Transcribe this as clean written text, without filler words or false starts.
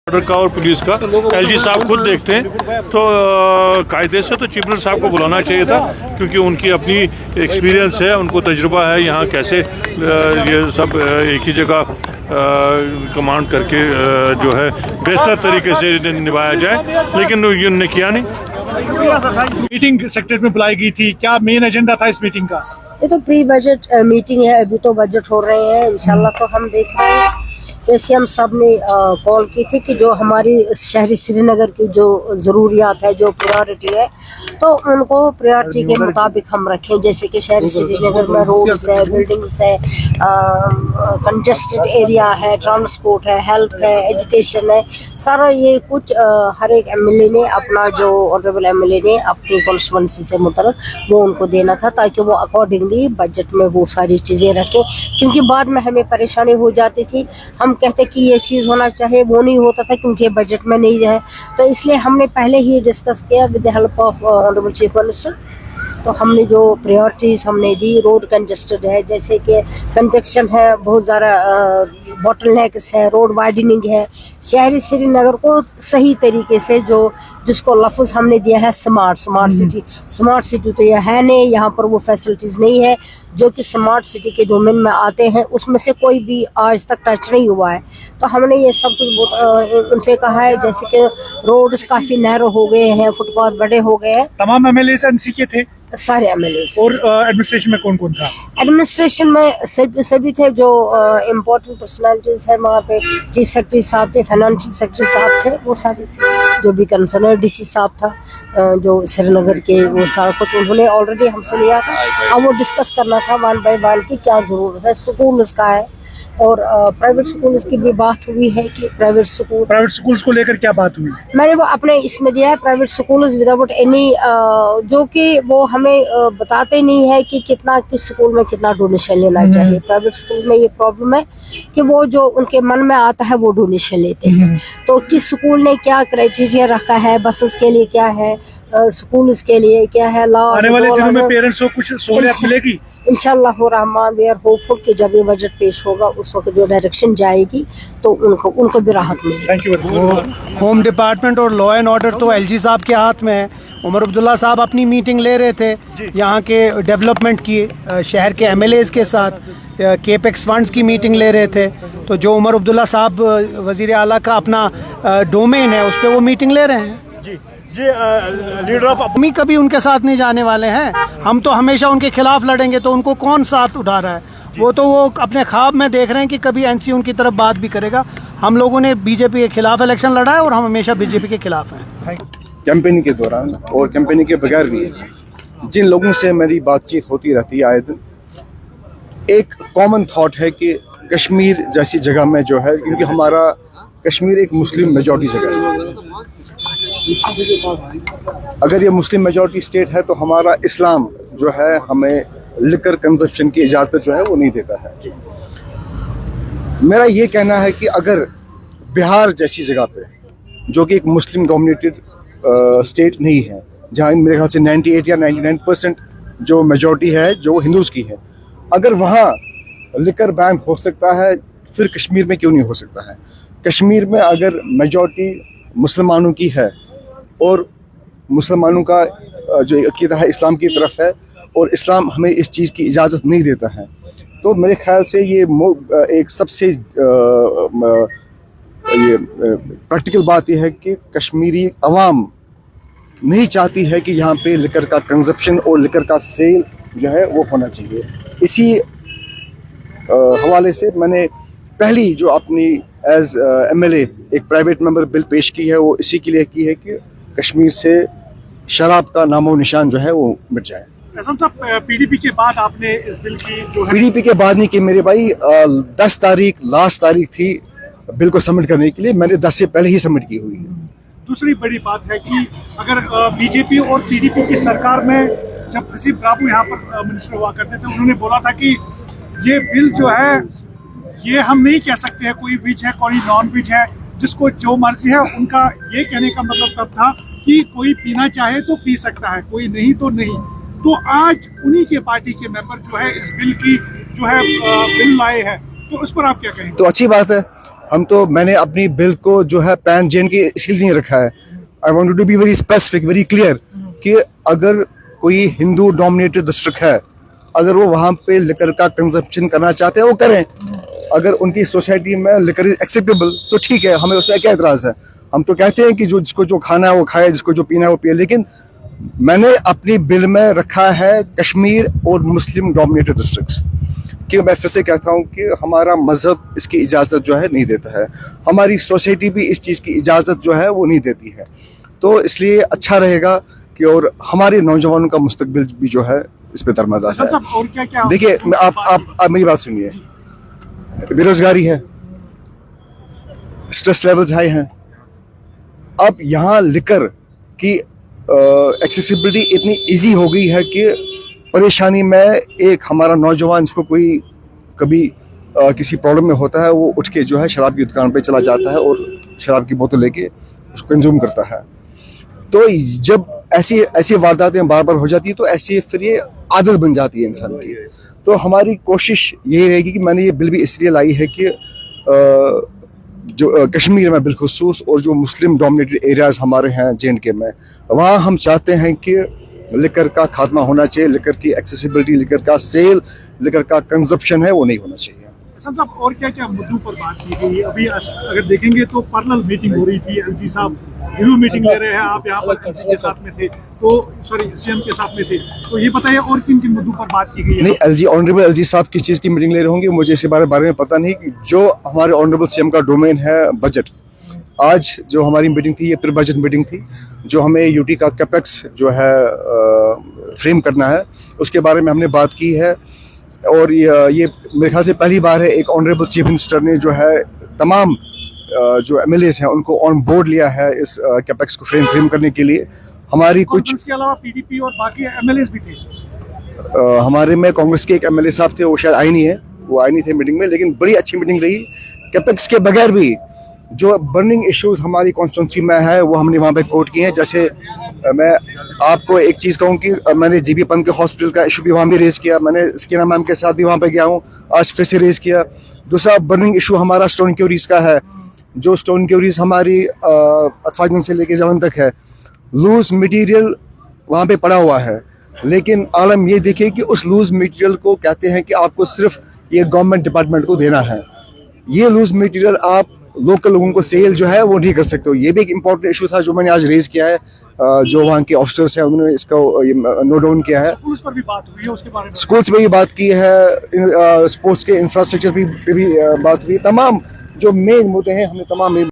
Order का और police का एलजी साहब खुद देखते हैं, तो कायदे से तो चीफ मिनिस्टर साहब को बुलाना चाहिए था, क्योंकि उनकी अपनी एक्सपीरियंस है, उनको तजुर्बा है यहाँ कैसे ये सब एक ही जगह कमांड करके जो है बेहतर तरीके से निभाया जाए, लेकिन उन्होंने किया नहीं। मीटिंग सेक्रेटरीट में बुलाई गई थी, क्या मेन एजेंडा था इस मीटिंग का? ये तो प्री बजट मीटिंग है, अभी तो बजट हो रहे हैं, इंशाल्लाह तो हम देख रहे हैं। जैसे हम सब ने कॉल की थी कि जो हमारी शहरी श्रीनगर की जो ज़रूरियात है, जो प्रायोरिटी है, तो उनको प्रायोरिटी के मुताबिक हम रखें। जैसे कि शहरी श्रीनगर में रोड्स है, बिल्डिंग्स है, कंजेस्टेड एरिया है, ट्रांसपोर्ट है, हेल्थ है, एजुकेशन है, सारा ये कुछ हर एक एमएलए ने अपना, जो ऑनरेबल एमएलए ने अपनी कॉन्स्टिट्यूंसी से मुतल्लिक वो उनको देना था, ताकि वो अकॉर्डिंगली बजट में वो सारी चीज़ें रखें। क्योंकि बाद में हमें परेशानी हो जाती थी, हम कहते कि ये चीज़ होना चाहिए, वो नहीं होता था क्योंकि बजट में नहीं है। तो इसलिए हमने पहले ही डिस्कस किया with the help of honourable chief minister. तो हमने जो प्रायोरिटीज़ हमने दी, रोड कंजेस्टेड है, जैसे कि कंजक्शन है, बहुत ज़्यादा बॉटलनेक्स है, रोड वाइडनिंग है, शहरी श्रीनगर को सही तरीके से जो जिसको लफ्ज़ हमने दिया है स्मार्ट सिटी। स्मार्ट सिटी तो यह है नहीं, यहाँ पर वो फैसिलिटीज़ नहीं है जो कि स्मार्ट सिटी के डोमेन में आते हैं, उसमें से कोई भी आज तक टच नहीं हुआ है। तो हमने ये सब कुछ उनसे कहा है, जैसे कि रोड्स काफ़ी नैरो हो गए हैं, फुटपाथ बड़े हो गए हैं। तमाम एमएलए एनसी के थे, सारे एमएलए। और एडमिनिस्ट्रेशन में कौन कौन था? एडमिनिस्ट्रेशन में सभी थे, जो इम्पोर्टेंट पर्सनालिटीज है वहाँ पे। चीफ सेक्रेटरी साहब थे, फाइनेंशियल सेक्रेटरी साहब थे, वो सारे थे। जो भी कंसर्न, डीसी साहब था जो श्रीनगर के, वो सारा कुछ उन्होंने ऑलरेडी हमसे लिया था। अब वो डिस्कस करना था वन बाय वन की क्या ज़रूरत है। स्कूल उसका है, और प्राइवेट स्कूल्स की भी बात हुई है कि प्राइवेट स्कूल्स को लेकर क्या बात हुई? मैंने वो अपने इसमें दिया है, प्राइवेट स्कूल्स विदाउट एनी, जो कि वो हमें बताते नहीं है कि कितना किस स्कूल में कितना डोनेशन लेना चाहिए। प्राइवेट स्कूल में ये प्रॉब्लम है कि वो जो उनके मन में आता है वो डोनेशन लेते हैं। तो किस स्कूल ने क्या क्राइटेरिया रखा है, बसेस के लिए क्या है, स्कूल्स के लिए क्या है, आने वाले दिनों में पेरेंट्स को कुछ सहूलियत मिलेगी इंशाल्लाह रहमान। वी आर होपफुल कि जब ये बजट पेश होगा उस वक्त जो डायरेक्शन जाएगी तो उनको भी राहत मिलेगी। Thank you. होम डिपार्टमेंट और लॉ एंड ऑर्डर तो एलजी साहब के हाथ में है। उमर अब्दुल्ला साहब अपनी मीटिंग ले रहे थे यहाँ के डेवलपमेंट की, शहर के एमएलएज के साथ केपेक्स फंड्स की मीटिंग ले रहे थे। तो जो उमर अब्दुल्ला साहब वज़ीर आला का अपना डोमेन है, उस पर वो मीटिंग ले रहे हैं। लीडर ऑफ हम कभी उनके साथ नहीं जाने वाले हैं, हम तो हमेशा उनके खिलाफ लड़ेंगे। तो उनको कौन साथ उठा रहा है? वो अपने ख्वाब में देख रहे हैं कि कभी एनसी उनकी तरफ बात भी करेगा। हम लोगों ने बीजेपी के खिलाफ इलेक्शन लड़ा है और हम हमेशा बीजेपी के खिलाफ हैं। कैंपेनिंग के दौरान और कैंपेनिंग के बगैर भी जिन लोगों से मेरी बातचीत होती रहती है आए दिन, एक कॉमन थॉट है कि कश्मीर जैसी जगह में जो है, क्योंकि हमारा कश्मीर एक मुस्लिम मेजॉरिटी जगह है, अगर ये मुस्लिम मेजॉरिटी स्टेट है तो हमारा इस्लाम जो है हमें लिकर कंजप्शन की इजाज़त जो है वो नहीं देता है। मेरा ये कहना है कि अगर बिहार जैसी जगह पे, जो कि एक मुस्लिम डोमिनेटेड स्टेट नहीं है, जहाँ मेरे ख्याल से 98 या 99% जो मेजॉरिटी है जो हिंदूज़ की है, अगर वहाँ लिकर बैन हो सकता है, फिर कश्मीर में क्यों नहीं हो सकता है? कश्मीर में अगर मेजॉरिटी मुसलमानों की है और मुसलमानों का जो अकीदा है इस्लाम की तरफ है, और इस्लाम हमें इस चीज़ की इजाज़त नहीं देता है, तो मेरे ख्याल से ये एक सबसे प्रैक्टिकल बात यह है कि कश्मीरी अवाम नहीं चाहती है कि यहाँ पे लिकर का कंजप्शन और लिकर का सेल जो है वो होना चाहिए। इसी हवाले से मैंने पहली जो अपनी एज एमएलए एक प्राइवेट मेंबर बिल पेश की है, वो इसी के लिए की है कि कश्मीर से शराब का नामो निशान जो है वो मिट जाए। पीडीपी के बाद आपने इस बिल की जो है, पीडीपी के बाद नहीं कि मेरे भाई 10 तारीख लास्ट तारीख थी बिल को सबमिट करने के लिए, मैंने 10 से पहले ही सबमिट की हुई है। दूसरी बड़ी बात है कि अगर बीजेपी और पीडीपी की सरकार में जब हसीब राबू यहाँ पर मिनिस्टर हुआ करते थे, उन्होंने बोला था कि ये बिल जो है ये हम नहीं कह सकते हैं कोई विज है कोई नॉन विज है, जिसको जो मर्जी है। उनका ये कहने का मतलब तब था कि कोई पीना चाहे तो पी सकता है, कोई नहीं तो नहीं। तो आज उन्हीं के पार्टी के मेंबर जो है इस बिल की जो है बिल लाए हैं, तो उस पर आप क्या कहेंगे? तो अच्छी बात है, मैंने अपनी बिल को जो है पैन जेन के इसलिए नहीं रखा है। I want to be very specific, very clear कि अगर कोई हिंदू डोमिनेटेड डिस्ट्रिक्ट है, अगर वो वहाँ पे लिकर का कंजप्शन करना चाहते हैं वो करें। अगर उनकी सोसाइटी में लिकर इज एक्सेप्टेबल तो ठीक है, हमें उसमें क्या एतराज़ है। हम तो कहते हैं कि जिसको जो खाना है वो खाए, जिसको जो पीना है वो पिए। लेकिन मैंने अपनी बिल में रखा है कश्मीर और मुस्लिम डोमिनेटेड डिस्ट्रिक्ट्स, कि मैं फिर से कहता हूँ कि हमारा मज़हब इसकी इजाज़त जो है नहीं देता है, हमारी सोसाइटी भी इस चीज़ की इजाज़त जो है वो नहीं देती है। तो इसलिए अच्छा रहेगा कि और हमारे नौजवानों का मुस्तकबिल भी जो है इस पे दरमदार है। और क्या देखिए, आप मेरी बात सुनिए, बेरोजगारी है, स्ट्रेस लेवल्स हाई हैं। अब यहाँ लिकर की एक्सेसिबिलिटी इतनी इजी हो गई है कि परेशानी में एक हमारा नौजवान जिसको कोई कभी किसी प्रॉब्लम में होता है, वो उठ के जो है शराब की दुकान पे चला जाता है और शराब की बोतल लेके उसको कंज्यूम करता है। तो जब ऐसी वारदातें बार बार हो जाती है तो ऐसी फिर ये आदत बन जाती है इंसान की। तो हमारी कोशिश यही रहेगी कि मैंने ये बिल भी इसलिए लाई है कि जो कश्मीर में बिलखुसूस और जो मुस्लिम डोमिनेटेड एरियाज़ हमारे हैं JNK में, वहाँ हम चाहते हैं कि लिकर का खात्मा होना चाहिए। लिकर की एक्सेसिबिलिटी, लिकर का सेल, लिकर का कंजप्शन है वो नहीं होना चाहिए। हसन साहब, और क्या मुद्दों पर बात की गई? अभी अगर देखेंगे तो पैरेलल मीटिंग हो रही थी, LG साहब रिव्यू मीटिंग ले रहे हैं, आप यहाँ पर LG के साथ में थे, तो सॉरी CM के साथ में थे, तो ये बताइए और किन किन मुद्दों पर बात की गई है? नहीं, ऑनरेबल LG साहब किस चीज़ की मीटिंग ले रहे होंगे मुझे इस बारे में पता नहीं। कि जो हमारे ऑनरेबल CM का डोमेन है बजट, आज जो हमारी मीटिंग थी ये प्री बजट मीटिंग थी, जो हमें यूटी का कैपेक्स जो है फ्रेम करना है उसके बारे में हमने बात की है। और ये मेरे ख्याल से पहली बार है एक ऑनरेबल चीफ मिनिस्टर ने जो है तमाम जो MLAs हैं उनको ऑन बोर्ड लिया है इस कैपेक्स को फ्रेम करने के लिए। हमारी कुछ इसके अलावा PDP और बाकी MLAs भी थे। हमारे में कांग्रेस के एक MLA साहब थे, वो शायद आए नहीं है, वो आए नहीं थे मीटिंग में, लेकिन बड़ी अच्छी मीटिंग रही। कैपेक्स के बगैर भी जो बर्निंग इश्यूज हमारी कॉन्स्टिट्यूंसी में है वो हमने वहाँ पे कोट किए हैं। जैसे मैं आपको एक चीज़ कहूँ कि मैंने GB पंत के हॉस्पिटल का इशू भी वहाँ भी रेज़ किया, मैंने स्कीना मैम के साथ भी वहाँ पे गया हूँ, आज फिर से रेज़ किया। दूसरा बर्निंग इशू हमारा स्टोन क्यूरीज का है, जो स्टोन क्यूरीज हमारी अतफाजन से लेके जमन तक है, लूज मटेरियल वहाँ पे पड़ा हुआ है। लेकिन आलम ये देखिए कि उस लूज मटेरियल को कहते हैं कि आपको सिर्फ ये गवर्नमेंट डिपार्टमेंट को देना है, ये लूज मटेरियल आप लोकल लोगों को सेल जो है वो नहीं कर सकते हो। ये भी एक इम्पोर्टेंट इशू था जो मैंने आज रेज किया है, जो वहाँ के ऑफिसर्स हैं उन्होंने इसका नोट डाउन किया है। स्कूल्स पर भी बात हुई है, उसके बारे में स्कूल्स पे भी बात की है, स्पोर्ट्स के इंफ्रास्ट्रक्चर पे भी बात हुई। तमाम जो मेन मुद्दे हैं हमने तमाम